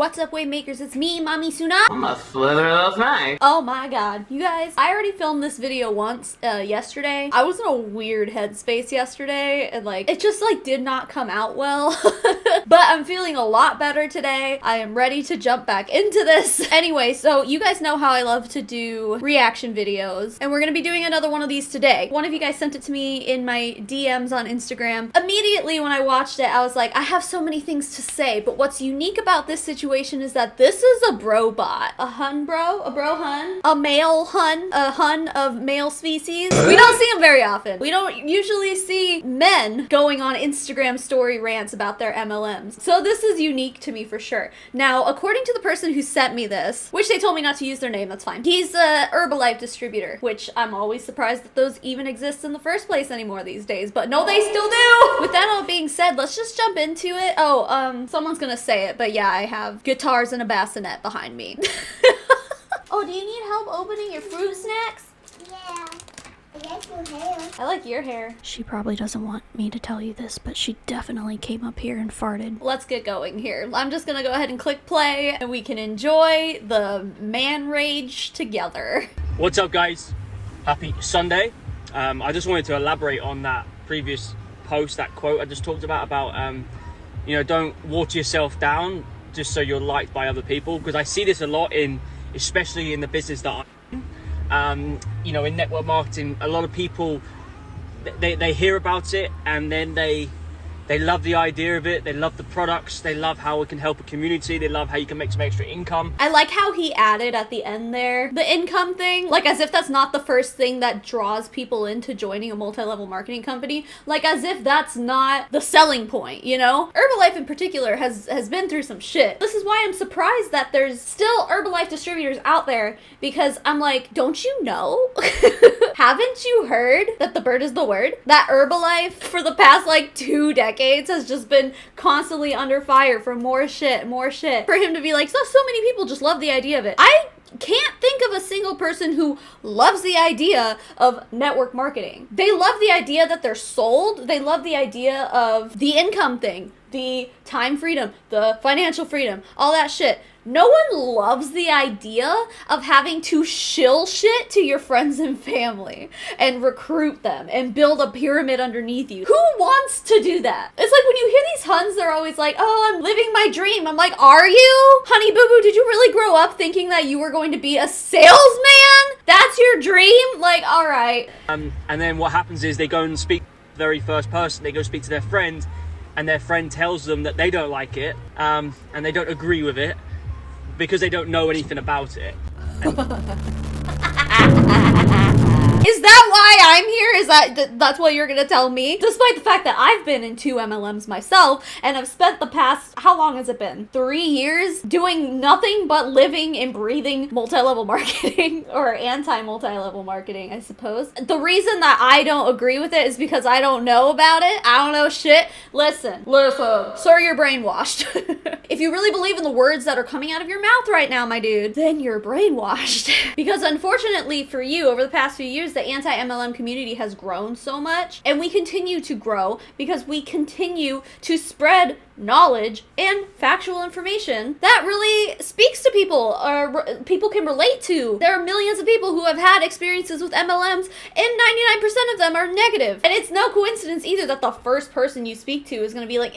What's up, wave makers? It's me, Mommy Suna. I'm a slither those nights. Oh my god. You guys, I already filmed this video once yesterday. I was in a weird headspace yesterday and it just did not come out well. But I'm feeling a lot better today. I am ready to jump back into this. Anyway, so you guys know how I love to do reaction videos, and we're gonna be doing another one of these today. One of you guys sent it to me in my DMs on Instagram. Immediately when I watched it, I was like, I have so many things to say, but what's unique about this situation is that this is a BroBot. A hun bro? A bro hun? A male hun? A hun of male species? We don't see them very often. We don't usually see men going on Instagram story rants about their MLMs. So this is unique to me for sure. Now, according to the person who sent me this, which they told me not to use their name, that's fine. He's a Herbalife distributor, which I'm always surprised that those even exist in the first place anymore these days, but no, they still do! With that all being said, let's just jump into it. Oh, someone's gonna say it, but yeah, I have guitars and a bassinet behind me. Oh, do you need help opening your fruit snacks? Yeah. I like your hair. I like your hair. She probably doesn't want me to tell you this, but she definitely came up here and farted. Let's get going here. I'm just gonna go ahead and click play and we can enjoy the man rage together. What's up, guys? Happy Sunday. I just wanted to elaborate on that previous post, that quote I just talked about you know, don't water yourself down just so you're liked by other people, because I see this a lot especially in the business that I'm you know, in network marketing. A lot of people, they hear about it and then they love the idea of it, they love the products, they love how it can help a community, they love how you can make some extra income. I like how he added at the end there, the income thing, as if that's not the first thing that draws people into joining a multi-level marketing company, as if that's not the selling point, you know? Herbalife in particular has been through some shit. This is why I'm surprised that there's still Herbalife distributors out there, because I'm like, don't you know? Haven't you heard that the bird is the word? That Herbalife for the past 2 decades has just been constantly under fire for more shit. For him to be like, so many people just love the idea of it. I can't think of a single person who loves the idea of network marketing. They love the idea that they're sold. They love the idea of the income thing, the time freedom, the financial freedom, all that shit. No one loves the idea of having to shill shit to your friends and family and recruit them and build a pyramid underneath you. Who wants to do that? It's like when you hear these huns, they're always like, oh, I'm living my dream. I'm like, are you? Honey boo boo, did you really grow up thinking that you were going to be a salesman? That's your dream? All right. And then what happens is they go and speak to the very first person, they go speak to their friend, and their friend tells them that they don't like it, and they don't agree with it, because they don't know anything about it. Is that why I'm here? That's what you're gonna tell me? Despite the fact that I've been in 2 MLMs myself and I've spent the past, how long has it been? 3 years doing nothing but living and breathing multi-level marketing or anti-multi-level marketing, I suppose. The reason that I don't agree with it is because I don't know about it. I don't know shit. Listen, sir, you're brainwashed. If you really believe in the words that are coming out of your mouth right now, my dude, then you're brainwashed. Because unfortunately for you, over the past few years, the anti-MLM community has grown so much, and we continue to grow because we continue to spread knowledge and factual information that really speaks to people, or people can relate to. There are millions of people who have had experiences with MLMs, and 99% of them are negative. And it's no coincidence either that the first person you speak to is going to be like,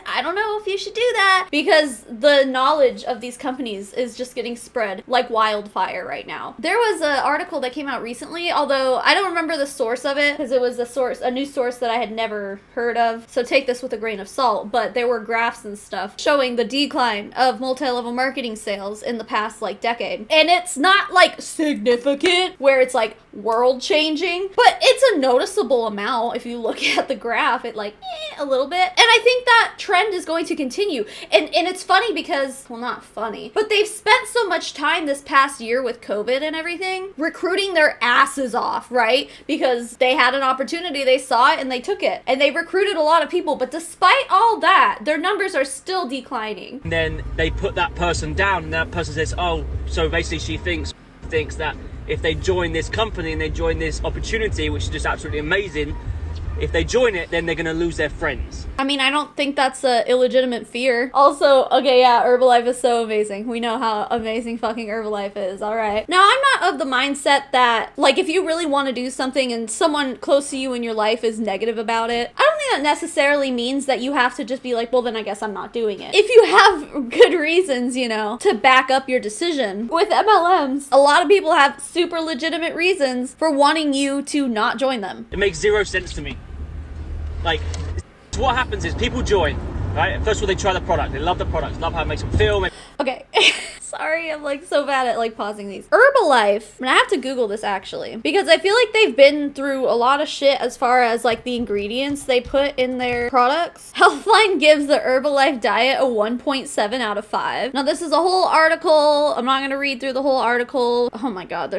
I don't know if you should do that, because the knowledge of these companies is just getting spread like wildfire right now. There was an article that came out recently, although I don't remember the source of it because it was a news source that I had never heard of, so take this with a grain of salt, but there were graphs and stuff showing the decline of multi-level marketing sales in the past decade. And it's not significant where it's world changing, but it's a noticeable amount. If you look at the graph, it a little bit. And I think that trend is going to continue. And it's funny because, well, not funny, but they've spent so much time this past year with COVID and everything recruiting their asses off, right? Because they had an opportunity, they saw it and they took it, and they recruited a lot of people. But despite all that, their numbers are still declining. And then they put that person down, and that person says, oh, so basically she thinks that if they join this company and they join this opportunity, which is just absolutely amazing, if they join it, then they're going to lose their friends. I mean, I don't think that's a illegitimate fear. Also, okay, yeah, Herbalife is so amazing. We know how amazing fucking Herbalife is, alright. Now, I'm not of the mindset that, like, if you really want to do something and someone close to you in your life is negative about it, I don't think that necessarily means that you have to just be like, well, then I guess I'm not doing it. If you have good reasons, you know, to back up your decision. With MLMs, a lot of people have super legitimate reasons for wanting you to not join them. It makes zero sense to me. Like, what happens is people join, right? First of all, they try the product. They love the product, love how it makes them feel. Okay. Sorry, I'm like so bad at like pausing these. Herbalife, I have to Google this actually, because I feel like they've been through a lot of shit as far as like the ingredients they put in their products. Healthline gives the Herbalife diet a 1.7 out of 5. Now this is a whole article. I'm not gonna read through the whole article. Oh my god,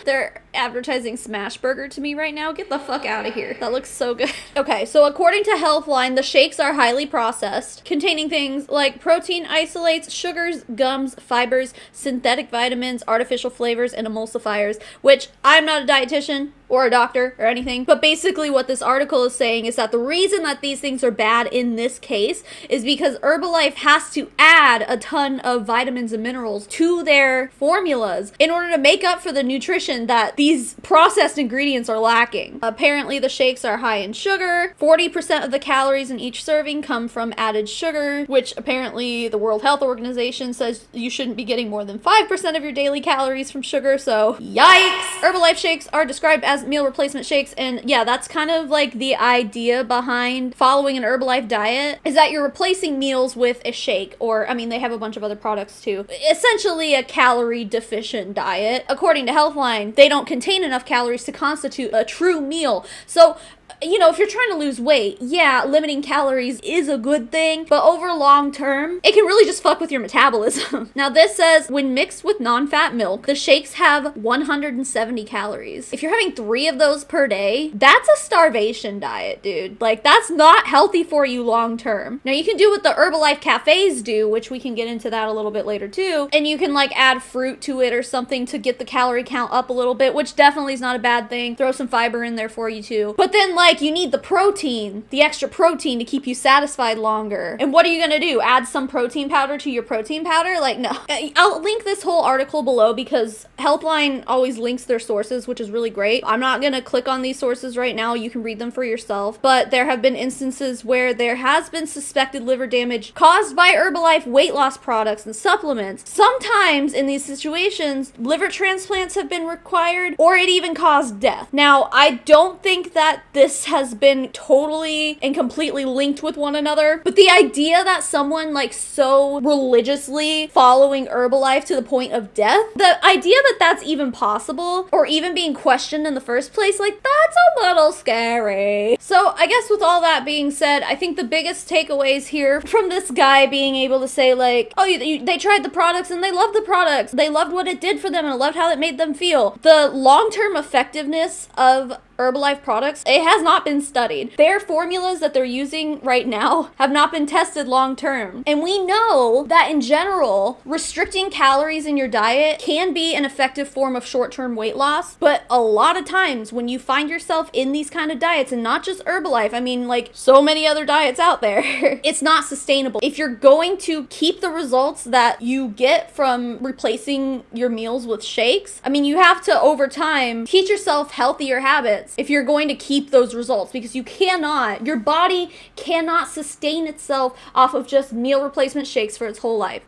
they're advertising Smash Burger to me right now. Get the fuck out of here. That looks so good. Okay, so according to Healthline, the shakes are highly processed, containing things like protein isolates, sugars, gums, fibers, synthetic vitamins, artificial flavors, and emulsifiers, which I'm not a dietitian or a doctor or anything, but basically what this article is saying is that the reason that these things are bad in this case is because Herbalife has to add a ton of vitamins and minerals to their formulas in order to make up for the nutrition that these processed ingredients are lacking. Apparently the shakes are high in sugar. 40% of the calories in each serving come from added sugar, which apparently the World Health Organization says you shouldn't be getting more than 5% of your daily calories from sugar, so yikes! Herbalife shakes are described as meal replacement shakes, and yeah, that's kind of like the idea behind following an Herbalife diet, is that you're replacing meals with a shake, or I mean they have a bunch of other products too. Essentially a calorie deficient diet. According to Healthline, they don't contain enough calories to constitute a true meal. So you know, if you're trying to lose weight, yeah, limiting calories is a good thing, but over long term, it can really just fuck with your metabolism. Now this says, when mixed with non-fat milk, the shakes have 170 calories. If you're having 3 of those per day, that's a starvation diet, dude. Like, that's not healthy for you long term. Now you can do what the Herbalife cafes do, which we can get into that a little bit later too, and you can like add fruit to it or something to get the calorie count up a little bit, which definitely is not a bad thing. Throw some fiber in there for you too. But then like, you need the protein, the extra protein to keep you satisfied longer. And what are you gonna do? Add some protein powder to your protein powder? Like, no. I'll link this whole article below because Healthline always links their sources, which is really great. I'm not gonna click on these sources right now. You can read them for yourself. But there have been instances where there has been suspected liver damage caused by Herbalife weight loss products and supplements. Sometimes in these situations, liver transplants have been required, or it even caused death. Now, I don't think that this has been totally and completely linked with one another, but the idea that someone like so religiously following Herbalife to the point of death, the idea that that's even possible or even being questioned in the first place, like, that's a little scary. So I guess with all that being said, I think the biggest takeaways here from this guy being able to say like, oh, they tried the products and they loved the products, they loved what it did for them and loved how it made them feel. The long-term effectiveness of Herbalife products, it has not been studied. Their formulas that they're using right now have not been tested long term. And we know that in general, restricting calories in your diet can be an effective form of short-term weight loss. But a lot of times when you find yourself in these kind of diets, and not just Herbalife, I mean like so many other diets out there, it's not sustainable. If you're going to keep the results that you get from replacing your meals with shakes, I mean, you have to over time teach yourself healthier habits if you're going to keep those results, because your body cannot sustain itself off of just meal replacement shakes for its whole life,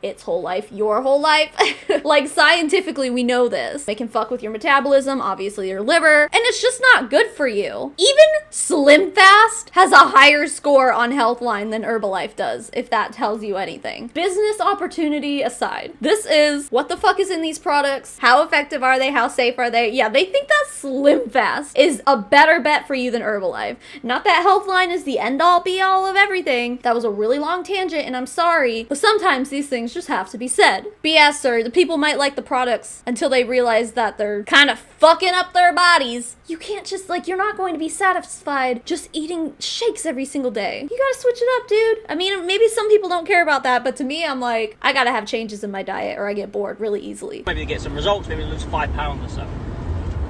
your whole life. Like, scientifically, we know this. They can fuck with your metabolism, obviously your liver, and it's just not good for you. Even Slim Fast has a higher score on Healthline than Herbalife does, if that tells you anything. Business opportunity aside, this is what the fuck is in these products, how effective are they, how safe are they? Yeah, they think that Slim Fast is a better bet for you than Herbalife. Not that Healthline is the end-all be-all of everything. That was a really long tangent and I'm sorry, but sometimes these things just have to be said. But yeah, sir, the people might like the products until they realize that they're kind of fucking up their bodies. You can't just, like, you're not going to be satisfied just eating shakes every single day. You gotta switch it up, dude. I mean, maybe some people don't care about that, but to me, I'm like, I gotta have changes in my diet or I get bored really easily. Maybe to get some results, maybe lose 5 pounds or so.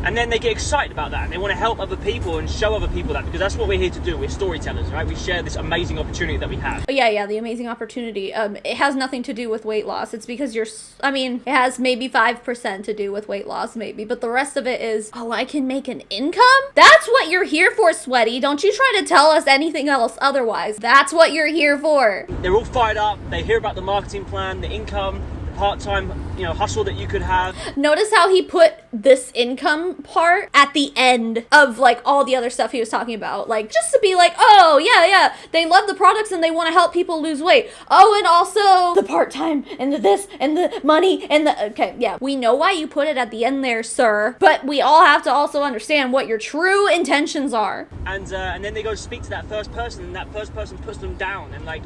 And then they get excited about that and they want to help other people and show other people that, because that's what we're here to do. We're storytellers, right? We share this amazing opportunity that we have. Yeah, the amazing opportunity. It has nothing to do with weight loss. It's because it has maybe 5% to do with weight loss, maybe, but the rest of it is, oh, I can make an income? That's what you're here for, Sweaty. Don't you try to tell us anything else otherwise. That's what you're here for. They're all fired up. They hear about the marketing plan, the income, the part-time, hustle that you could have. Notice how he put this income part at the end of like all the other stuff he was talking about, like just to be like, oh yeah, they love the products and they want to help people lose weight. Oh, and also the part-time and the this and the money and the okay, yeah, we know why you put it at the end there, sir, but we all have to also understand what your true intentions are. And then they go speak to that first person, and that first person puts them down and like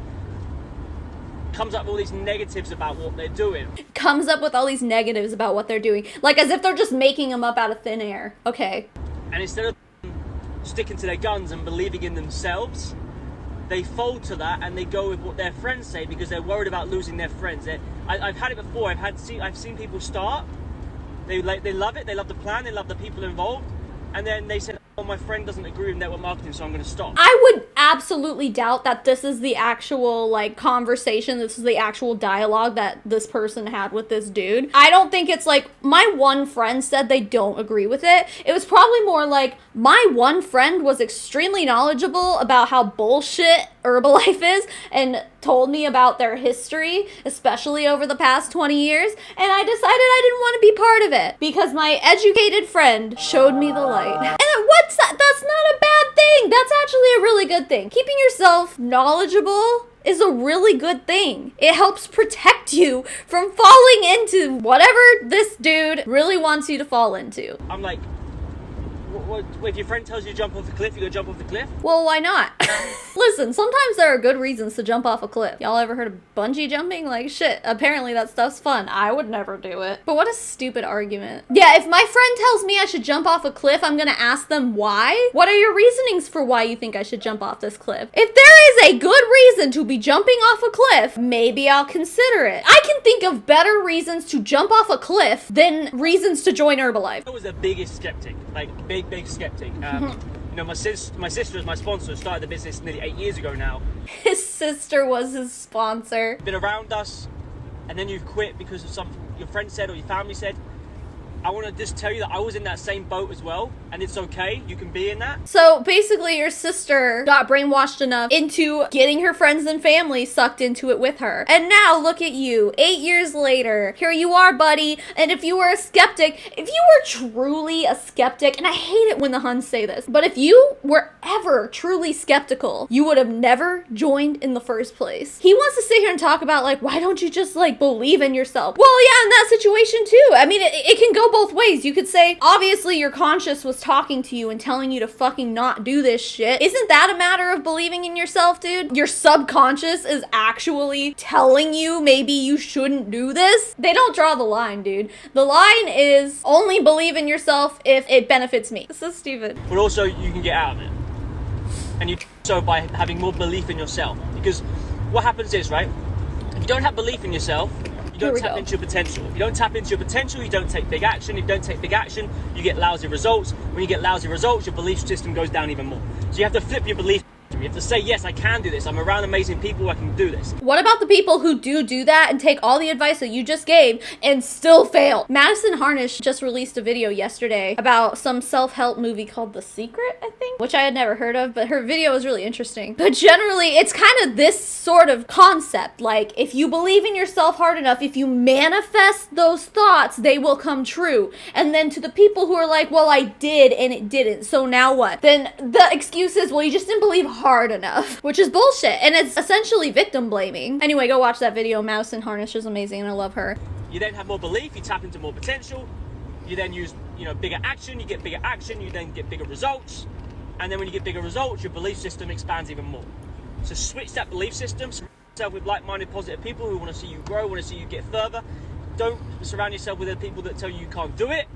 comes up with all these negatives about what they're doing. Comes up with all these negatives about what they're doing, like as if they're just making them up out of thin air. Okay. And instead of sticking to their guns and believing in themselves, they fold to that and they go with what their friends say because they're worried about losing their friends. I've had it before. I've seen people start. They love it. They love the plan. They love the people involved. And then they said, oh, my friend doesn't agree with network marketing, so I'm going to stop. I would absolutely doubt that this is the actual, like, conversation. This is the actual dialogue that this person had with this dude. I don't think it's like, my one friend said they don't agree with it. It was probably more like, my one friend was extremely knowledgeable about how bullshit Herbalife is and told me about their history, especially over the past 20 years, and I decided I didn't want to be part of it because my educated friend showed me the light. And what's that? That's not a bad thing. That's actually a really good thing. Keeping yourself knowledgeable is a really good thing. It helps protect you from falling into whatever this dude really wants you to fall into. I'm like, if your friend tells you to jump off the cliff, you're gonna jump off the cliff? Well, why not? Listen, sometimes there are good reasons to jump off a cliff. Y'all ever heard of bungee jumping? Like, shit, apparently that stuff's fun. I would never do it. But what a stupid argument. Yeah, if my friend tells me I should jump off a cliff, I'm gonna ask them why. What are your reasonings for why you think I should jump off this cliff? If there is a good reason to be jumping off a cliff, maybe I'll consider it. I can think of better reasons to jump off a cliff than reasons to join Herbalife. I was the biggest skeptic, like big skeptic. My sister is my sponsor, started the business nearly 8 years ago now. His sister was his sponsor. Been around us, and then you've quit because of something your friend said or your family said. I want to just tell you that I was in that same boat as well, and it's okay. You can be in that. So basically your sister got brainwashed enough into getting her friends and family sucked into it with her. And now look at you, 8 years later. Here you are, buddy. And if you were a skeptic, if you were truly a skeptic, and I hate it when the Huns say this, but if you were ever truly skeptical, you would have never joined in the first place. He wants to sit here and talk about like, why don't you just like believe in yourself? Well, yeah, in that situation too. I mean, it can go both ways. You could say, obviously your conscious was talking to you and telling you to fucking not do this shit. Isn't that a matter of believing in yourself, dude? Your subconscious is actually telling you maybe you shouldn't do this? They don't draw the line, dude. The line is only believe in yourself if it benefits me. This is stupid. But also you can get out of it. And you do so by having more belief in yourself. Because what happens is, right, if you don't have belief in yourself, you don't tap into your potential. If you don't tap into your potential, you don't take big action. If you don't take big action, you get lousy results. When you get lousy results, your belief system goes down even more. So you have to flip your belief. You have to say, yes, I can do this. I'm around amazing people. I can do this. What about the people who do that and take all the advice that you just gave and still fail? Madison Harnish just released a video yesterday about some self-help movie called The Secret, I think, which I had never heard of, but her video was really interesting. But generally, it's kind of this sort of concept. Like, if you believe in yourself hard enough, if you manifest those thoughts, they will come true. And then to the people who are like, well, I did and it didn't, so now what? Then the excuse is, well, you just didn't believe hard enough, which is bullshit, and it's essentially victim blaming. Anyway, go watch that video. Madison Harnish is amazing and I love her. You then have more belief, you tap into more potential, you then use bigger action, you get bigger action, you then get bigger results, and then when you get bigger results, your belief system expands even more. So switch that belief system, surround yourself with like-minded positive people who want to see you grow, want to see you get further. Don't surround yourself with the people that tell you can't do it,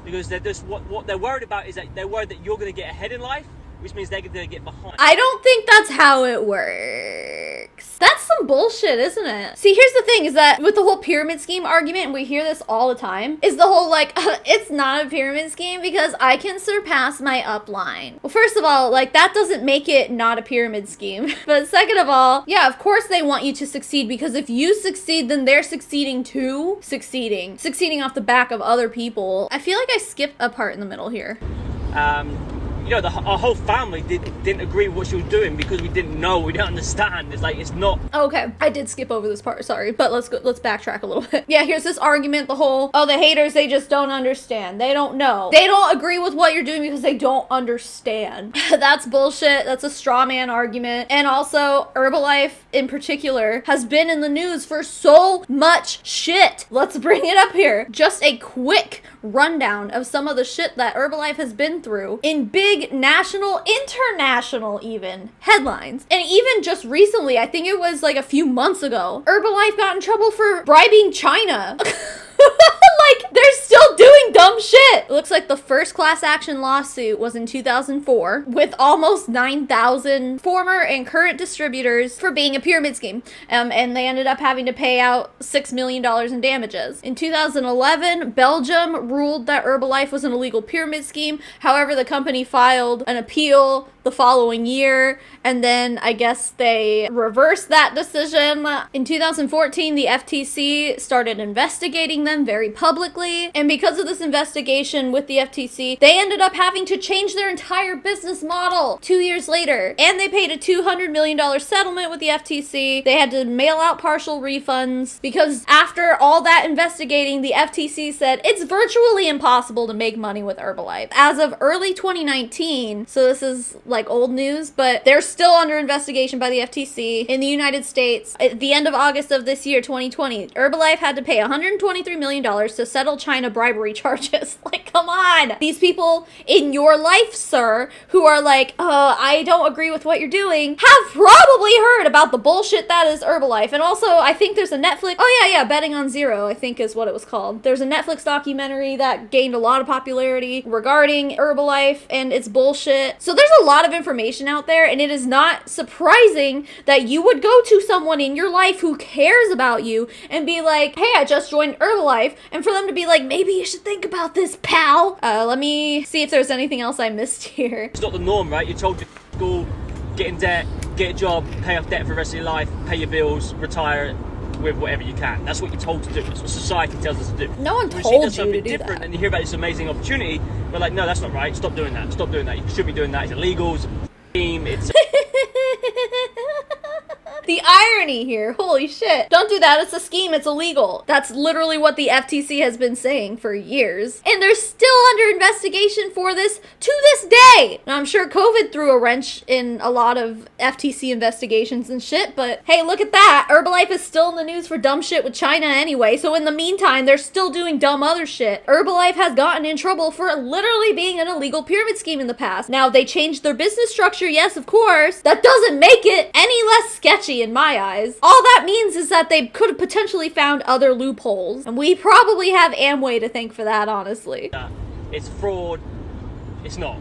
because they're just what they're worried about is that they're worried that you're going to get ahead in life, which means they're going to get behind. I don't think that's how it works. bucks. That's some bullshit, isn't it? See, here's the thing, is that with the whole pyramid scheme argument, and we hear this all the time, is the whole like, it's not a pyramid scheme because I can surpass my upline. Well, first of all, like, that doesn't make it not a pyramid scheme. But second of all, yeah, of course they want you to succeed, because if you succeed, then they're succeeding too. Succeeding off the back of other people. I feel like I skipped a part in the middle here. You know, our whole family didn't agree with what she was doing because we didn't know, we didn't understand. It's like, it's not. Okay, I did skip over this part, sorry, but let's backtrack a little bit. Yeah, here's this argument, the whole, oh, the haters, they just don't understand. They don't know. They don't agree with what you're doing because they don't understand. That's bullshit. That's a straw man argument. And also, Herbalife in particular has been in the news for so much shit. Let's bring it up here. Just a quick rundown of some of the shit that Herbalife has been through in big national, international even headlines. And even just recently, I think it was like a few months ago, Herbalife got in trouble for bribing China. Like, they're still doing dumb shit. It looks like the first class action lawsuit was in 2004 with almost 9,000 former and current distributors for being a pyramid scheme. And they ended up having to pay out $6 million in damages. In 2011, Belgium ruled that Herbalife was an illegal pyramid scheme. However, the company filed an appeal the following year, and then I guess they reversed that decision. In 2014, the FTC started investigating them very publicly, and because of this investigation with the FTC, they ended up having to change their entire business model 2 years later, and they paid a $200 million settlement with the FTC. They had to mail out partial refunds because after all that investigating, the FTC said it's virtually impossible to make money with Herbalife. As of early 2019, so this is like old news, but they're still under investigation by the FTC in the United States. At the end of August of this year, 2020, Herbalife had to pay $123 million to settle China bribery charges. Like, come on. These people in your life, sir, who are like, I don't agree with what you're doing, have probably heard about the bullshit that is Herbalife. And also, I think there's a Netflix, Betting on Zero, I think is what it was called. There's a Netflix documentary that gained a lot of popularity regarding Herbalife and its bullshit. So there's a lot of information out there, and it is not surprising that you would go to someone in your life who cares about you and be like, hey, I just joined Herbalife, and for them to be like, maybe you should think about this, pal. Let me see if there's anything else I missed here. It's not the norm, right? You're told to school, get in debt, get a job, pay off debt for the rest of your life, pay your bills, retire with whatever you can. That's what you're told to do. That's what society tells us to do. No one When told does you to something do different that. and you hear about this amazing opportunity, we're like, no, that's not right. Stop doing that. Stop doing that. You shouldn't be doing that. It's illegal. It's a scheme. It's The irony here, holy shit. Don't do that, it's a scheme, it's illegal. That's literally what the FTC has been saying for years. And they're still under investigation for this to this day. Now, I'm sure COVID threw a wrench in a lot of FTC investigations and shit, but hey, look at that. Herbalife is still in the news for dumb shit with China anyway, so in the meantime, they're still doing dumb other shit. Herbalife has gotten in trouble for literally being an illegal pyramid scheme in the past. Now, they changed their business structure, yes, of course. That doesn't make it any less sketchy in my eyes. All that means is that they could have potentially found other loopholes, and we probably have Amway to thank for that, honestly. it's fraud. It's not.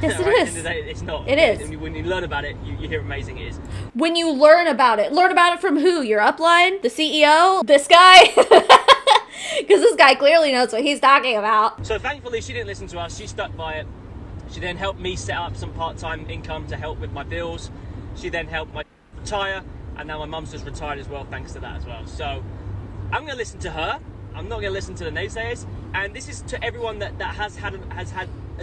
Yes, it Right? is. End of the day, it's not. It is. And when you learn about it, you hear how amazing it is. When you learn about it from who? Your upline? The CEO? This guy? Because this guy clearly knows what he's talking about. So thankfully, she didn't listen to us. She stuck by it. She then helped me set up some part-time income to help with my bills. She then helped me retire, and now my mum's just retired as well, thanks to that as well. So I'm going to listen to her. I'm not going to listen to the naysayers. And this is to everyone that has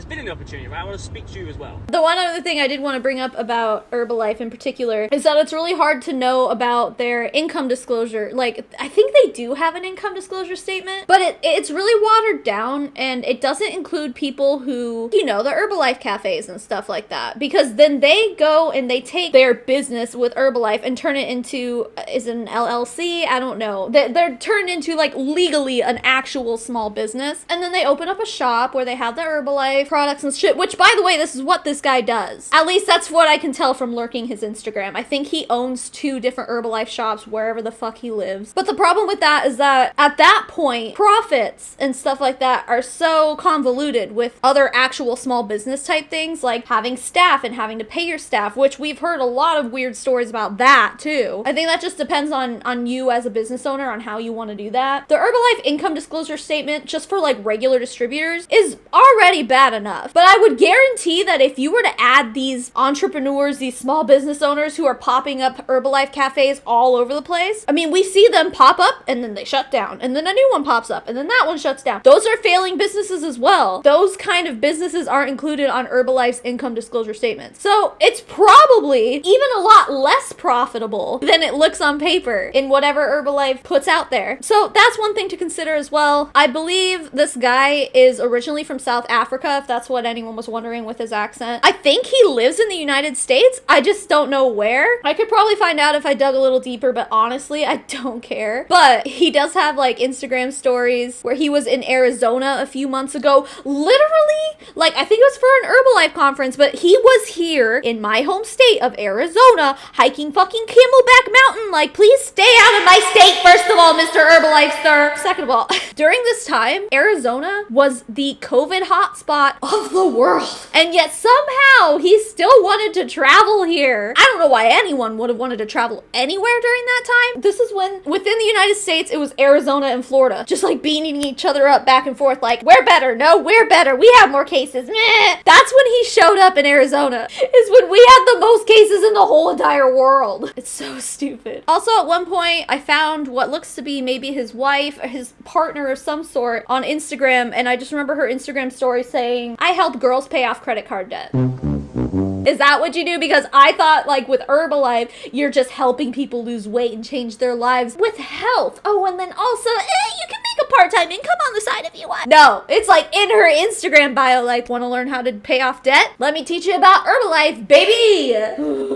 been in the opportunity, right? I want to speak to you as well. The one other thing I did want to bring up about Herbalife in particular is that it's really hard to know about their income disclosure. Like, I think they do have an income disclosure statement, but it's really watered down, and it doesn't include people who, you know, the Herbalife cafes and stuff like that, because then they go and they take their business with Herbalife and turn it into, is it an LLC? I don't know. They're turned into, like, legally an actual small business, and then they open up a shop where they have the Herbalife Herbalife products and shit, which, by the way, this is what this guy does. At least that's what I can tell from lurking his Instagram. I think he owns 2 different Herbalife shops wherever the fuck he lives. But the problem with that is that at that point, profits and stuff like that are so convoluted with other actual small business type things, like having staff and having to pay your staff, which we've heard a lot of weird stories about that too. I think that just depends on you as a business owner on how you want to do that. The Herbalife income disclosure statement, just for like regular distributors, is already bad enough. But I would guarantee that if you were to add these entrepreneurs, these small business owners who are popping up Herbalife cafes all over the place, I mean, we see them pop up and then they shut down, and then a new one pops up and then that one shuts down. Those are failing businesses as well. Those kind of businesses aren't included on Herbalife's income disclosure statements. So it's probably even a lot less profitable than it looks on paper in whatever Herbalife puts out there. So that's one thing to consider as well. I believe this guy is originally from South Africa, if that's what anyone was wondering with his accent. I think he lives in the United States. I just don't know where. I could probably find out if I dug a little deeper, but honestly, I don't care. But he does have like Instagram stories where he was in Arizona a few months ago. Literally, like, I think it was for an Herbalife conference, but he was here in my home state of Arizona hiking fucking Camelback Mountain. Like, please stay out of my state, first of all, Mr. Herbalife, sir. Second of all, during this time, Arizona was the COVID hotspot of the world. And yet somehow he still wanted to travel here. I don't know why anyone would have wanted to travel anywhere during that time. This is when, within the United States, it was Arizona and Florida, just like beating each other up back and forth, like, we're better, no, we're better, we have more cases, meh. That's when he showed up in Arizona, is when we had the most cases in the whole entire world. It's so stupid. Also, at one point, I found what looks to be maybe his wife or his partner of some sort on Instagram, and I just remember her Instagram story saying, I help girls pay off credit card debt. Is that what you do? Because I thought, like, with Herbalife, you're just helping people lose weight and change their lives with health. Oh, and then also, you can make a part-time income on the side if you want. No, it's like in her Instagram bio, like, want to learn how to pay off debt? Let me teach you about Herbalife, baby!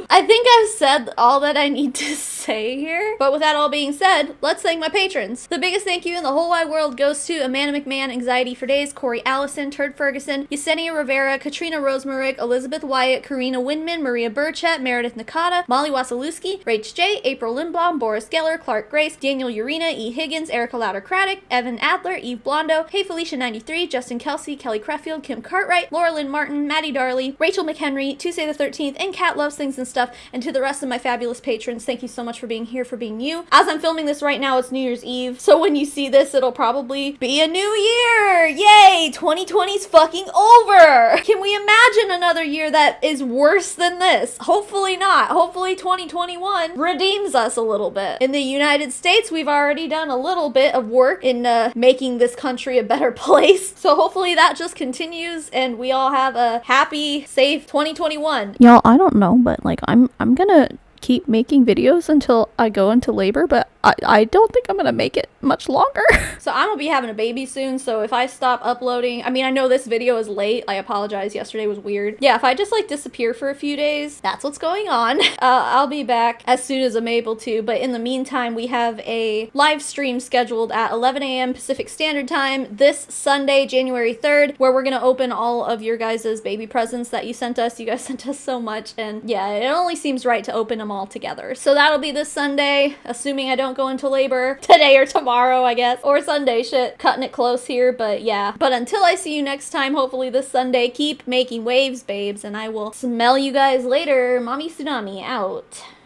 I think I've said all that I need to say here. But with that all being said, let's thank my patrons. The biggest thank you in the whole wide world goes to Amanda McMahon, Anxiety for Days, Corey Allison, Turd Ferguson, Yesenia Rivera, Katrina Rosemarick, Elizabeth Wyatt, Karina Windman, Maria Burchett, Meredith Nakata, Molly Wasilewski, Rach J, April Lindblom, Boris Geller, Clark Grace, Daniel Urena, E. Higgins, Erica Louder Craddock, Evan Adler, Eve Blondo, Hey Felicia 93, Justin Kelsey, Kelly Creffield, Kim Cartwright, Laura Lynn Martin, Maddie Darley, Rachel McHenry, Tuesday the 13th, and Kat Loves Things and Stuff. And to the rest of my fabulous patrons, thank you so much for being here, for being you. As I'm filming this right now, it's New Year's Eve, so when you see this, it'll probably be a new year! Yay! 2020's fucking over! Can we imagine another year that is worse than this? Hopefully not. Hopefully 2021 redeems us a little bit. In the United States, we've already done a little bit of work in making this country a better place. So hopefully that just continues and we all have a happy, safe 2021. Y'all, I don't know, but like I'm gonna keep making videos until I go into labor, but I don't think I'm gonna make it much longer. So I'm gonna be having a baby soon, so if I stop uploading, I mean, I know this video is late, I apologize, yesterday was weird. Yeah, if I just like disappear for a few days, that's what's going on. I'll be back as soon as I'm able to, but in the meantime, we have a live stream scheduled at 11 a.m. Pacific Standard Time this Sunday, January 3rd, where we're gonna open all of your guys' baby presents that you sent us. You guys sent us so much, and yeah, it only seems right to open them all together. So that'll be this Sunday, assuming I don't go into labor today or tomorrow, I guess, or Sunday. Shit, cutting it close here, but yeah. But until I see you next time, hopefully this Sunday, keep making waves, babes, and I will smell you guys later. Mommy Tsunami out.